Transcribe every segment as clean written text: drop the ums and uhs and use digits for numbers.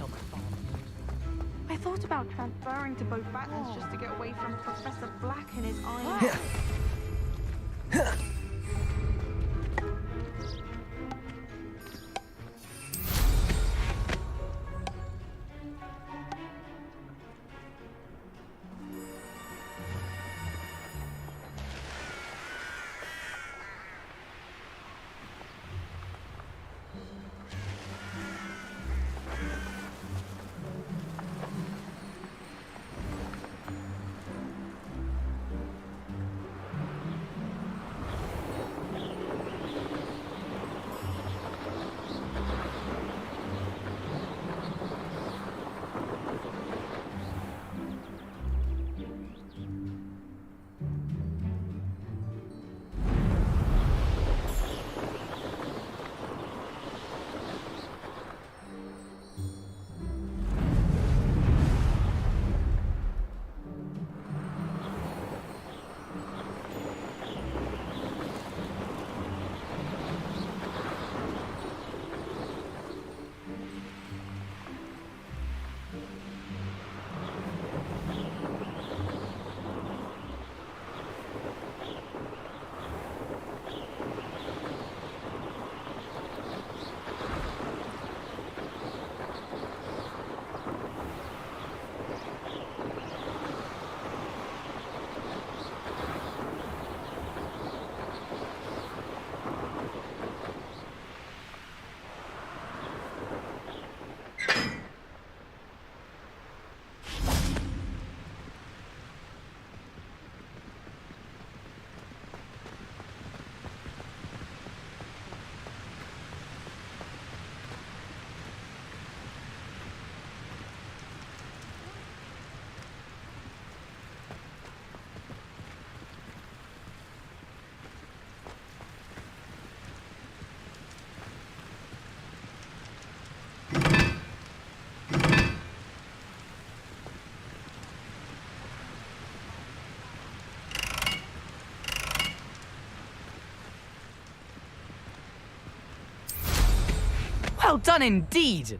tell my father. I thought about transferring to both battles just to get away from Professor Black and his eyes. Well done indeed!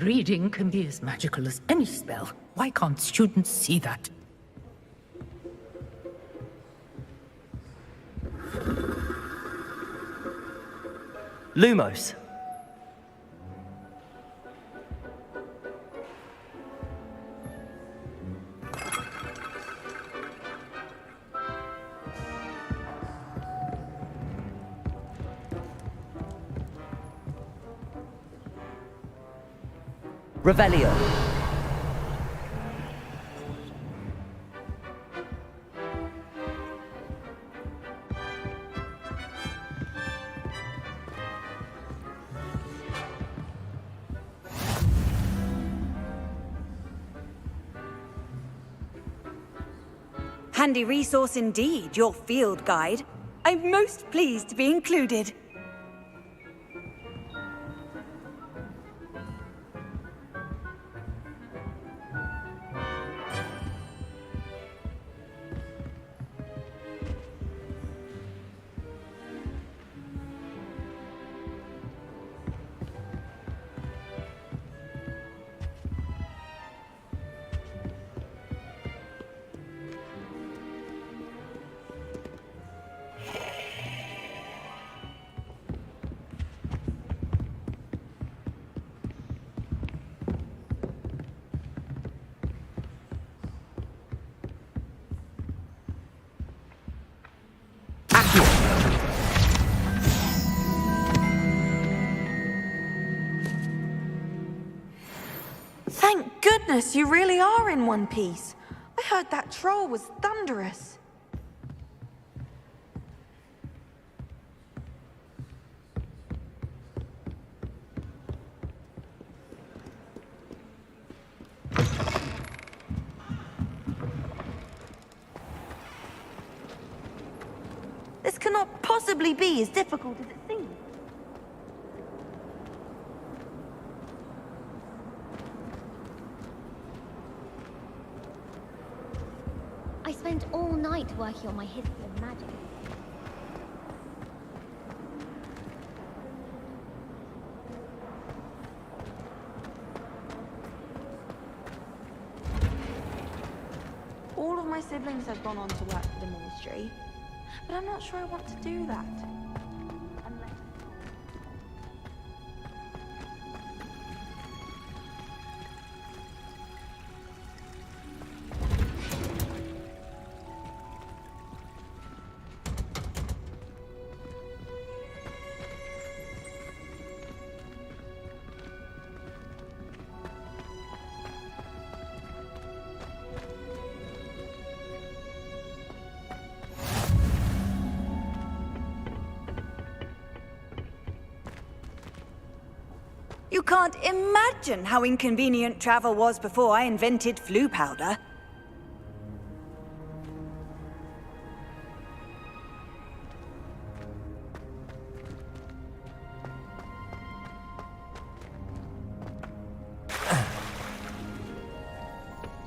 Reading can be as magical as any spell. Why can't students see that? Lumos. Revelio. Handy resource indeed, your field guide. I'm most pleased to be included. Thank goodness you really are in one piece. I heard that troll was thunderous. This cannot possibly be as difficult as it seems. I spent all night working on my history of magic. All of my siblings have gone on to work for the ministry, but I'm not sure I want to do that. Unless... You can't imagine how inconvenient travel was before I invented flu powder.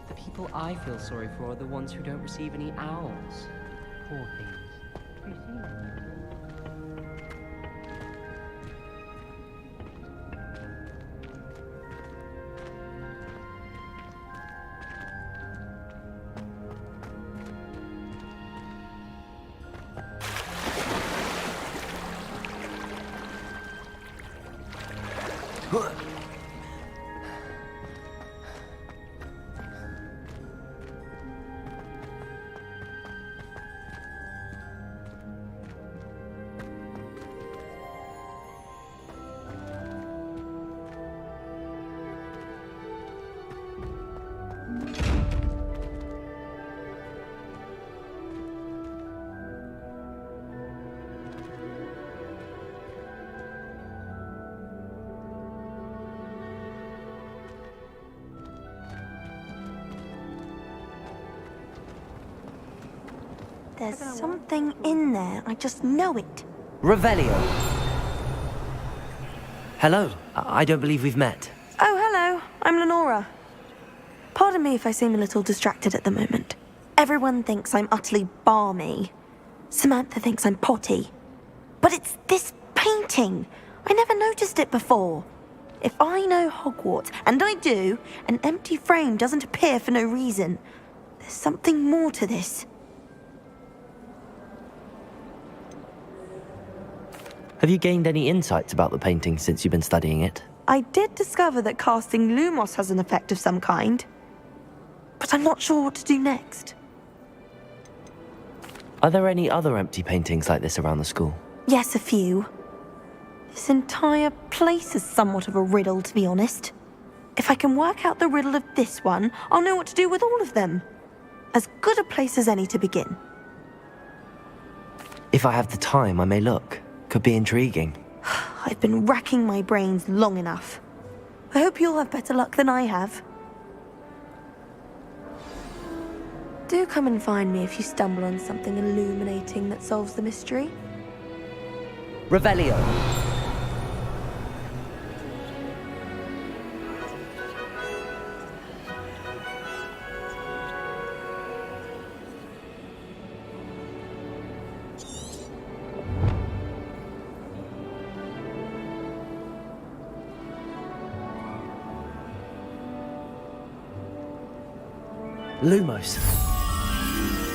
The people I feel sorry for are the ones who don't receive any owls. Poor things. Have you seen them? There's something in there. I just know it. Revelio. Hello. I don't believe we've met. Oh, hello. I'm Lenora. Pardon me if I seem a little distracted at the moment. Everyone thinks I'm utterly balmy. Samantha thinks I'm potty. But it's this painting. I never noticed it before. If I know Hogwarts, and I do, an empty frame doesn't appear for no reason. There's something more to this. Have you gained any insights about the painting since you've been studying it? I did discover that casting Lumos has an effect of some kind, but I'm not sure what to do next. Are there any other empty paintings like this around the school? Yes, a few. This entire place is somewhat of a riddle, to be honest. If I can work out the riddle of this one, I'll know what to do with all of them. As good a place as any to begin. If I have the time, I may look. Could be intriguing. I've been racking my brains long enough. I hope you'll have better luck than I have. Do come and find me if you stumble on something illuminating that solves the mystery. Revelio. Lumos.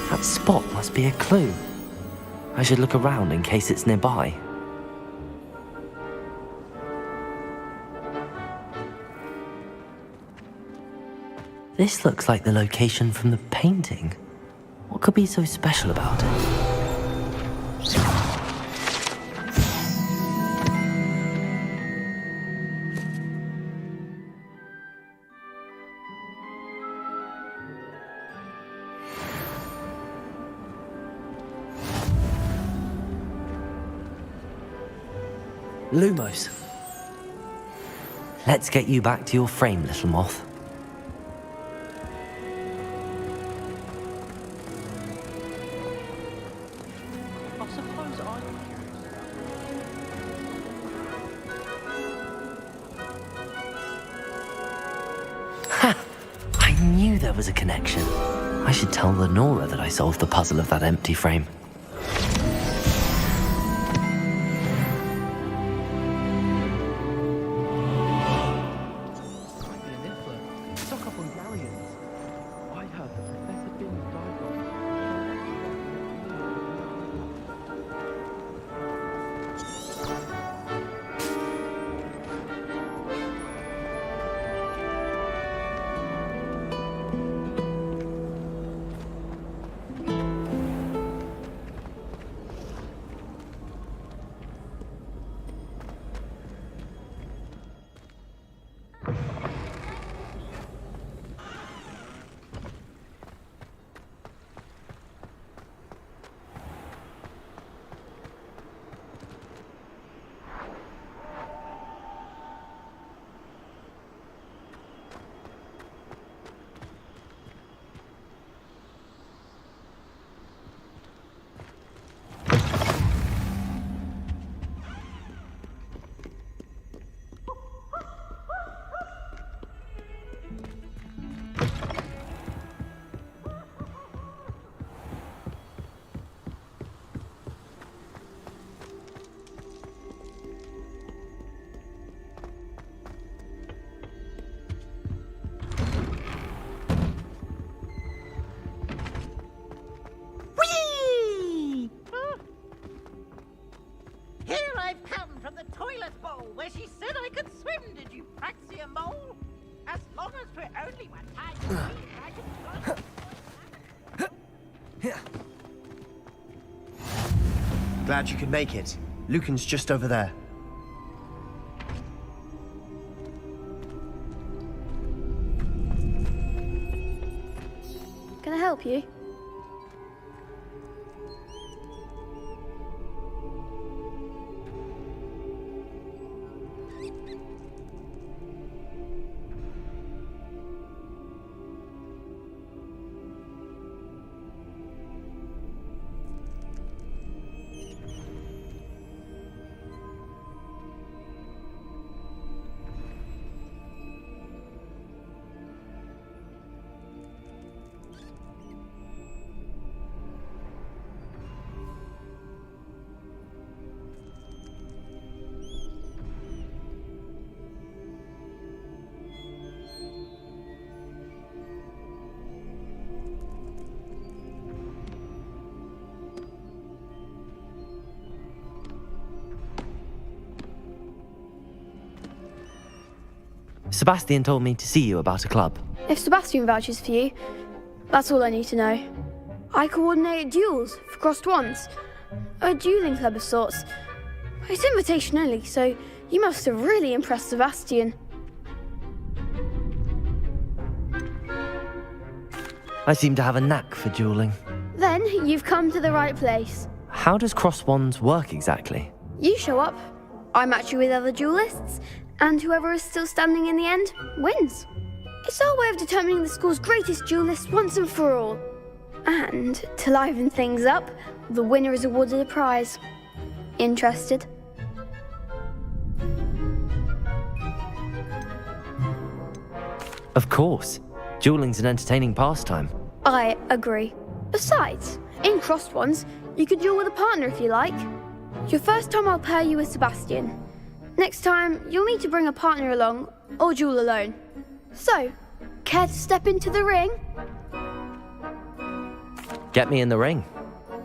That spot must be a clue. I should look around in case it's nearby. This looks like the location from the painting. What could be so special about it? Lumos. Let's get you back to your frame, little moth. I suppose I'm curious about I knew there was a connection. I should tell Lenora that I solved the puzzle of that empty frame. from the toilet bowl where she said I could swim, did you praxia mole? As long as we're only one time, I can Glad you could make it. Lucan's just over there. Can I help you? Sebastian told me to see you about a club. If Sebastian vouches for you, that's all I need to know. I coordinate duels for crossed wands. A dueling club of sorts. It's invitation only, so you must have really impressed Sebastian. I seem to have a knack for dueling. Then you've come to the right place. How does cross wands work exactly? You show up, I match you with other duelists, and whoever is still standing in the end wins. It's our way of determining the school's greatest duelist once and for all. And to liven things up, the winner is awarded a prize. Interested? Of course. Dueling's an entertaining pastime. I agree. Besides, in crossed ones, you could duel with a partner if you like. Your first time I'll pair you with Sebastian. Next time, you'll need to bring a partner along, or duel alone. So, care to step into the ring? Get me in the ring.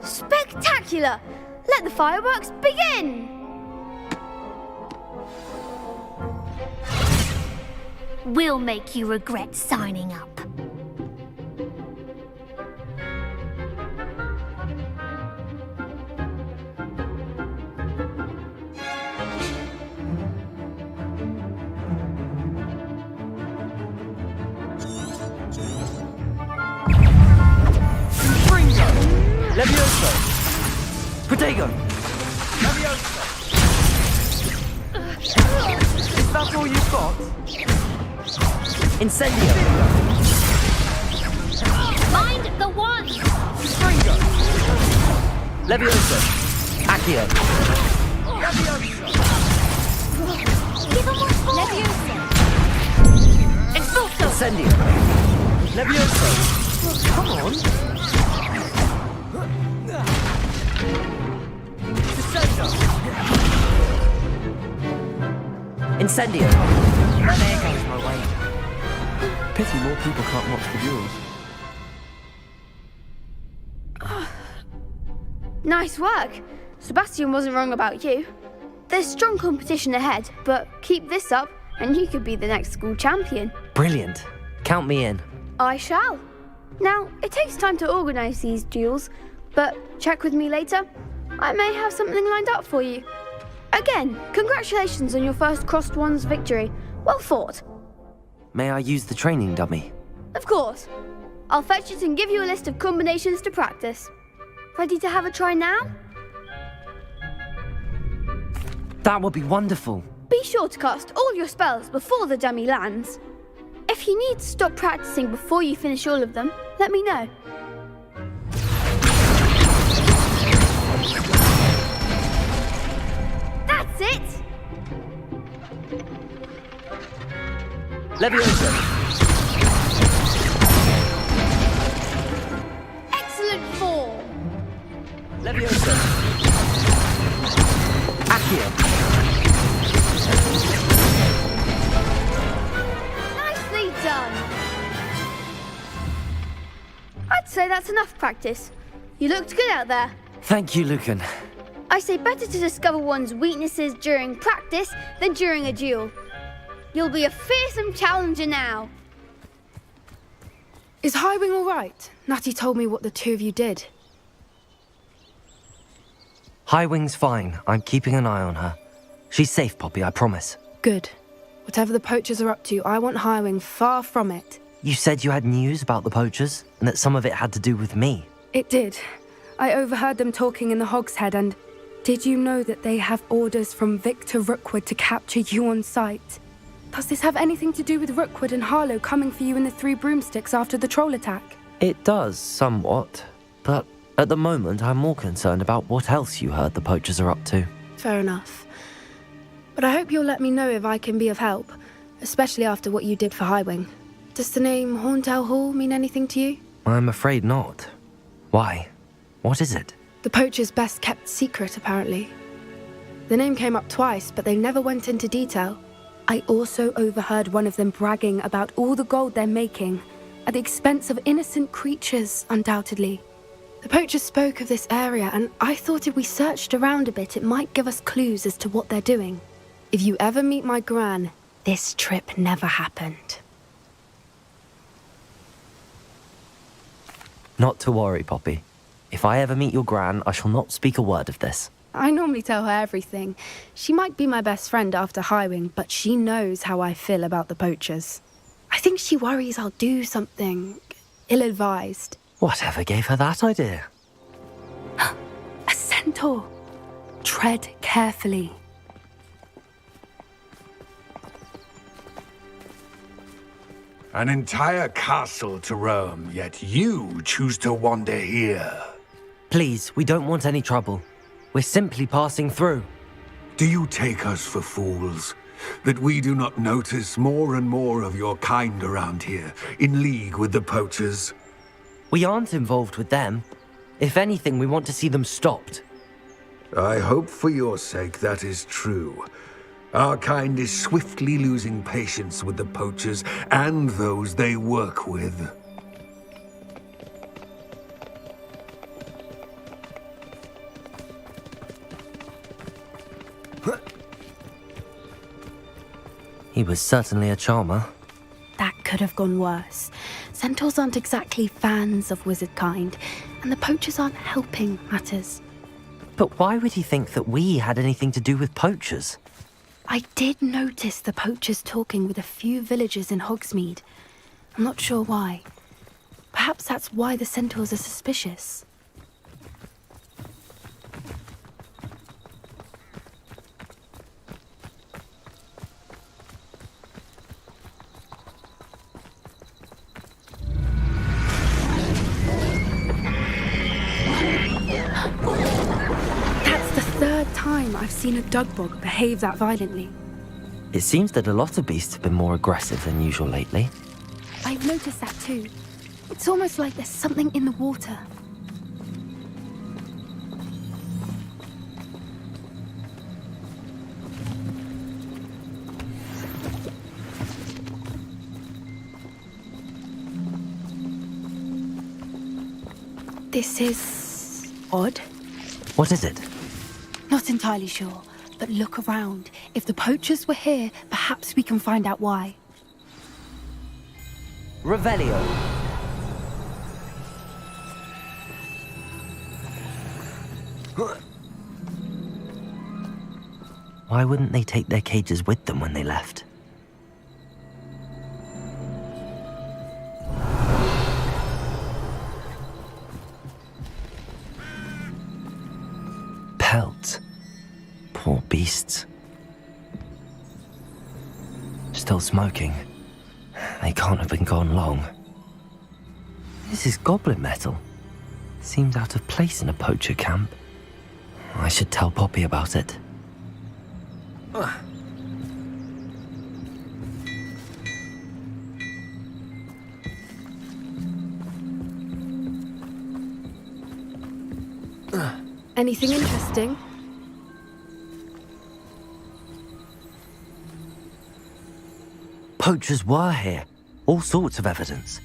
Spectacular! Let the fireworks begin! We'll make you regret signing up. Levioso! Protego! Levioso! Is that all you've got? Incendio! Mind the wand! Stringo! Levioso! Accio! Levioso! Give him what's for! Leviosa! Expulso! Incendio! Levioso! Come on! Incendio! There goes my way. Pity more people can't watch the duels. Nice work. Sebastian wasn't wrong about you. There's strong competition ahead, but keep this up and you could be the next school champion. Brilliant. Count me in. I shall. Now, it takes time to organise these duels, but check with me later. I may have something lined up for you. Again, congratulations on your first crossed wands victory. Well fought. May I use the training dummy? Of course. I'll fetch it and give you a list of combinations to practice. Ready to have a try now? That would be wonderful. Be sure to cast all your spells before the dummy lands. If you need to stop practicing before you finish all of them, let me know. That's it! Levioso! Excellent form! Levioso! Accio! Nicely done! I'd say that's enough practice. You looked good out there. Thank you, Lucan. I say better to discover one's weaknesses during practice than during a duel. You'll be a fearsome challenger now. Is Highwing all right? Natty told me what the two of you did. Highwing's fine. I'm keeping an eye on her. She's safe, Poppy, I promise. Good. Whatever the poachers are up to, I want Highwing far from it. You said you had news about the poachers, and that some of it had to do with me. It did. I overheard them talking in the Hogshead, and did you know that they have orders from Victor Rookwood to capture you on sight? Does this have anything to do with Rookwood and Harlow coming for you in the Three Broomsticks after the troll attack? It does, somewhat. But at the moment, I'm more concerned about what else you heard the poachers are up to. Fair enough. But I hope you'll let me know if I can be of help, especially after what you did for Highwing. Does the name Horntail Hall mean anything to you? I'm afraid not. Why? What is it? The poachers' best kept secret, apparently. The name came up twice, but they never went into detail. I also overheard one of them bragging about all the gold they're making, at the expense of innocent creatures, undoubtedly. The poachers spoke of this area, and I thought if we searched around a bit, it might give us clues as to what they're doing. If you ever meet my gran, this trip never happened. Not to worry, Poppy. If I ever meet your Gran, I shall not speak a word of this. I normally tell her everything. She might be my best friend after Highwing, but she knows how I feel about the Poachers. I think she worries I'll do something ill-advised. Whatever gave her that idea? A centaur! Tread carefully. An entire castle to roam, yet you choose to wander here. Please, we don't want any trouble. We're simply passing through. Do you take us for fools? That we do not notice more and more of your kind around here, in league with the Poachers? We aren't involved with them. If anything, we want to see them stopped. I hope for your sake that is true. Our kind is swiftly losing patience with the Poachers and those they work with. He was certainly a charmer. That could have gone worse. Centaurs aren't exactly fans of wizard kind, and the Poachers aren't helping matters. But why would he think that we had anything to do with Poachers? I did notice the Poachers talking with a few villagers in Hogsmeade. I'm not sure why. Perhaps that's why the Centaurs are suspicious. That's the third time I've seen a Dugbog behave that violently. It seems that a lot of beasts have been more aggressive than usual lately. I've noticed that too. It's almost like there's something in the water. This is odd. What is it? Not entirely sure, but look around. If the Poachers were here, perhaps we can find out why. Revelio. Why wouldn't they take their cages with them when they left? Pelts. Poor beasts. Still smoking. They can't have been gone long. This is goblin metal. Seems out of place in a poacher camp. I should tell Poppy about it. Anything interesting? Poachers were here. All sorts of evidence.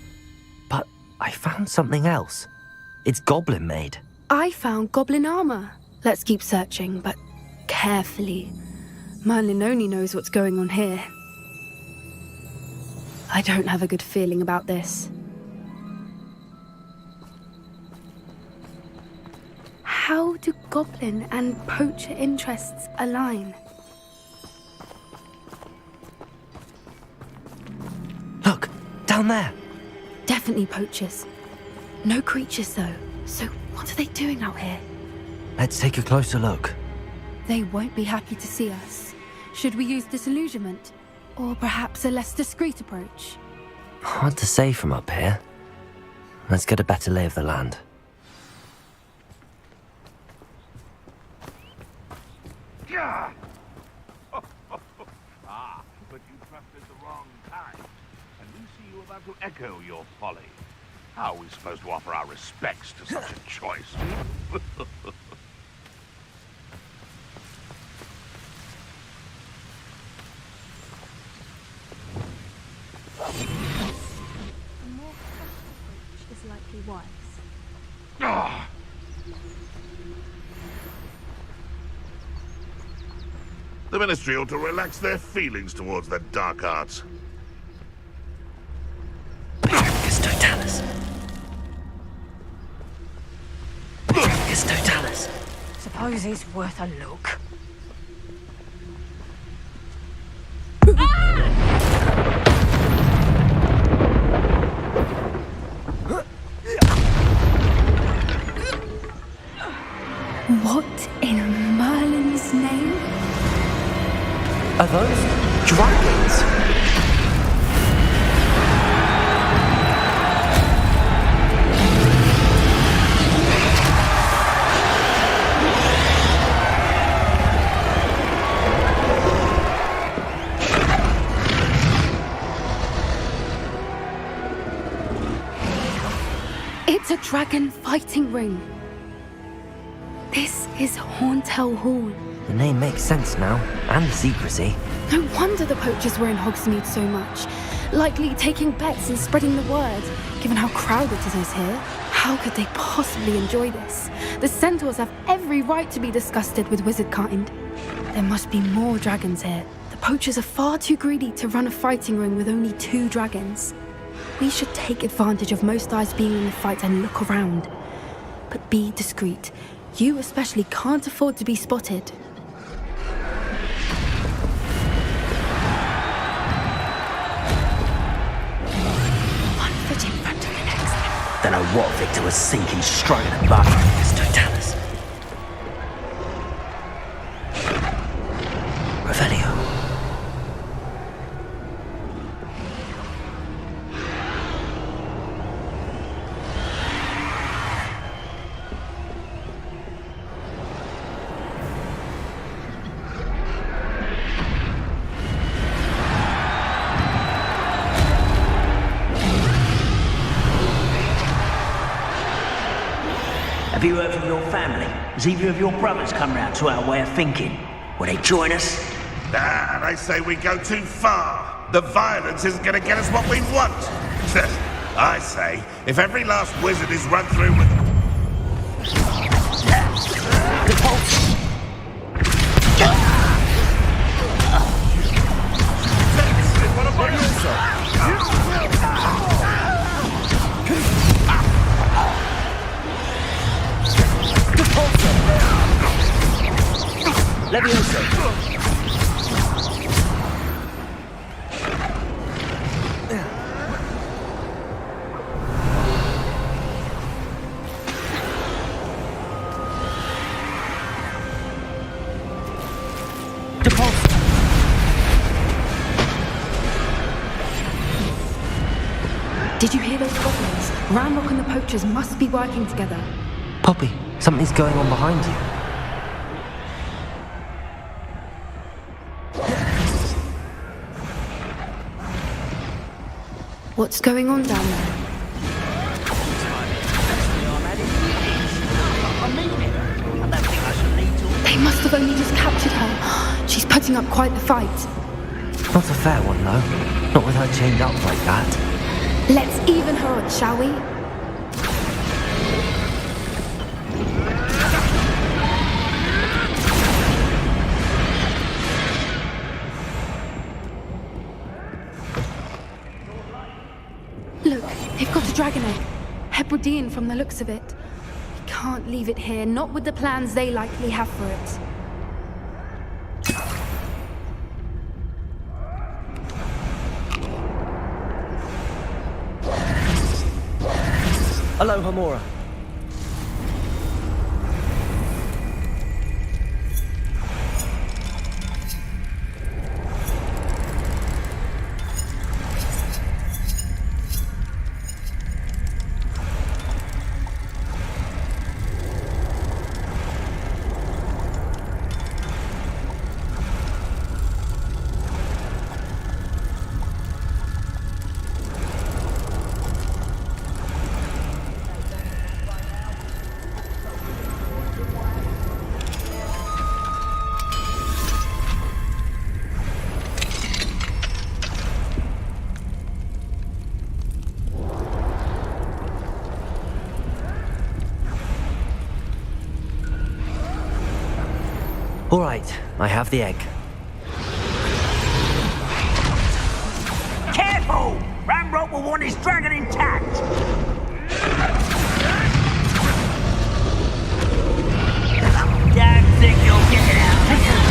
But I found something else. It's goblin made. I found goblin armor. Let's keep searching, but carefully. Merlin only knows what's going on here. I don't have a good feeling about this. How do goblin and poacher interests align? Look, down there. Definitely poachers. No creatures though, so what are they doing out here? Let's take a closer look. They won't be happy to see us. Should we use disillusionment? Or perhaps a less discreet approach? Hard to say from up here. Let's get a better lay of the land. But you trusted the wrong kind. And we see you about to echo your folly. How are we supposed to offer our respects to such a choice? A more careful approach is likely wise. The Ministry ought to relax their feelings towards the dark arts. Bacchus Totalis. Bacchus Totalis. Suppose he's worth a look. What in Merlin's name? Are those dragons? It's a dragon fighting ring. This is Horntail Hall. The name makes sense now, and the secrecy. No wonder the poachers were in Hogsmeade so much. Likely taking bets and spreading the word, given how crowded it is here. How could they possibly enjoy this? The centaurs have every right to be disgusted with wizard kind. There must be more dragons here. The poachers are far too greedy to run a fighting ring with only 2 dragons. We should take advantage of most eyes being in the fight and look around. But be discreet. You especially can't afford to be spotted. One foot in front of the next. Don't know what Victor was thinking, stroking a butt. Bacchus Totalis. Revelio. Have you heard from your family? Has either of your brothers come round to our way of thinking? Will they join us? Nah, they say we go too far. The violence isn't going to get us what we want. I say, if every last wizard is run through with... The pulse! Levioso! Did you hear those goblins? Ranrock and the poachers must be working together. Poppy, something's going on behind you. What's going on down there? They must have only just captured her. She's putting up quite the fight. Not a fair one, though. Not with her chained up like that. Let's even her odds, shall we? Look, they've got a dragon egg. Hebridean from the looks of it. We can't leave it here, not with the plans they likely have for it. Hello, Hamora. All right, I have the egg. will want his dragon intact! Don't think you'll get it out here!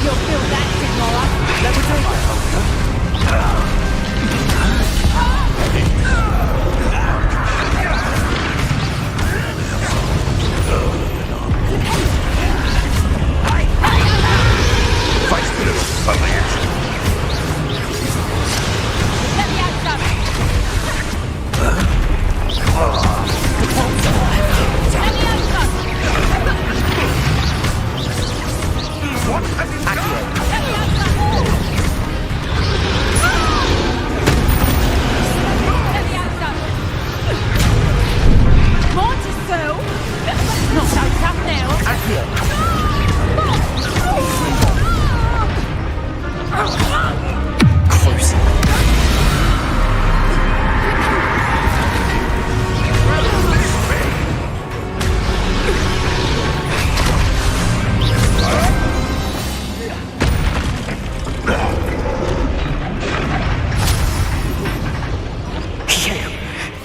You'll feel that, Signora. Vice Minister foliage. Let me out some. What have you done? Not so tough now.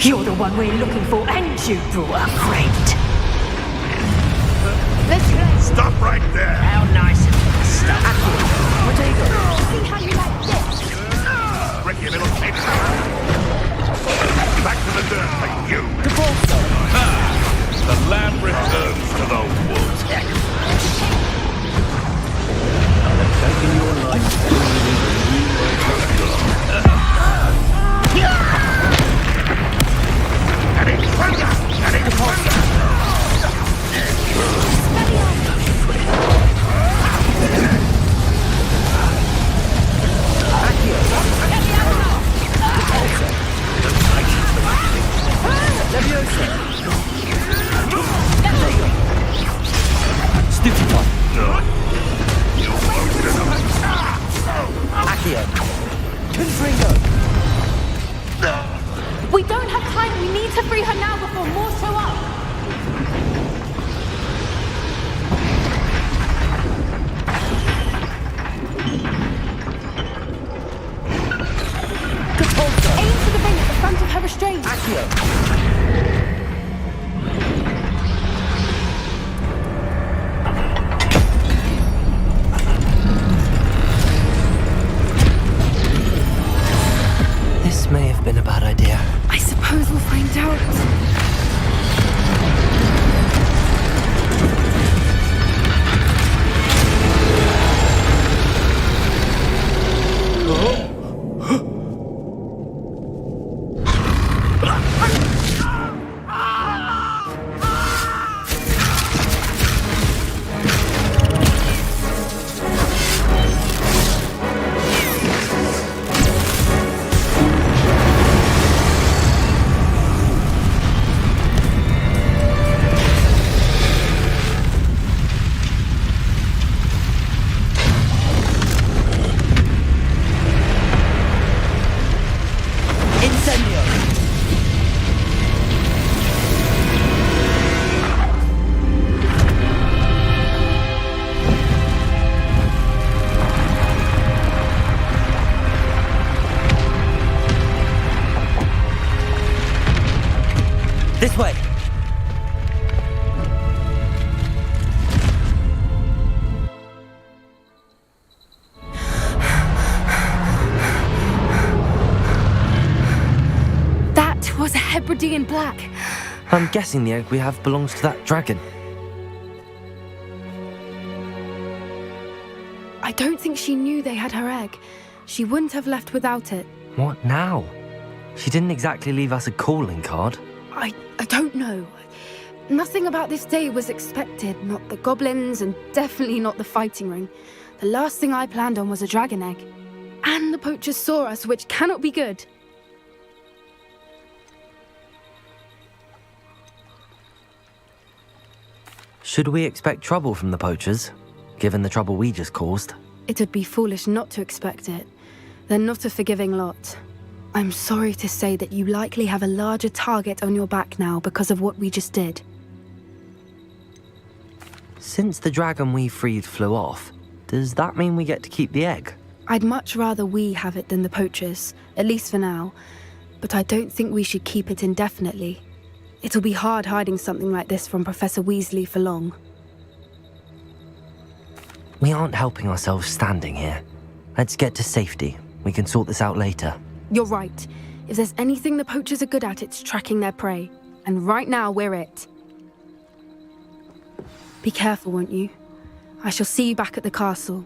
You're the one we're looking for, and you brought a friend. Stop right there! How nice of you to stop. See how you like this? Ricky, little kid. Back to the dirt for you! The lamb returns to the woods. Taking your life. We don't have time. We need to free her now before more show up. Aim for the ring at the front of her restraint. This may have been a bad idea. I suppose we'll find out. This way! That was a Hebridean black. I'm guessing the egg we have belongs to that dragon. I don't think she knew they had her egg. She wouldn't have left without it. What now? She didn't exactly leave us a calling card. I don't know. Nothing about this day was expected. Not the goblins, and definitely not the fighting ring. The last thing I planned on was a dragon egg. And the poachers saw us, which cannot be good. Should we expect trouble from the poachers, given the trouble we just caused? It'd be foolish not to expect it. They're not a forgiving lot. I'm sorry to say that you likely have a larger target on your back now because of what we just did. Since the dragon we freed flew off, does that mean we get to keep the egg? I'd much rather we have it than the poachers, at least for now. But I don't think we should keep it indefinitely. It'll be hard hiding something like this from Professor Weasley for long. We aren't helping ourselves standing here. Let's get to safety. We can sort this out later. You're right. If there's anything the poachers are good at, it's tracking their prey. And right now, we're it. Be careful, won't you? I shall see you back at the castle.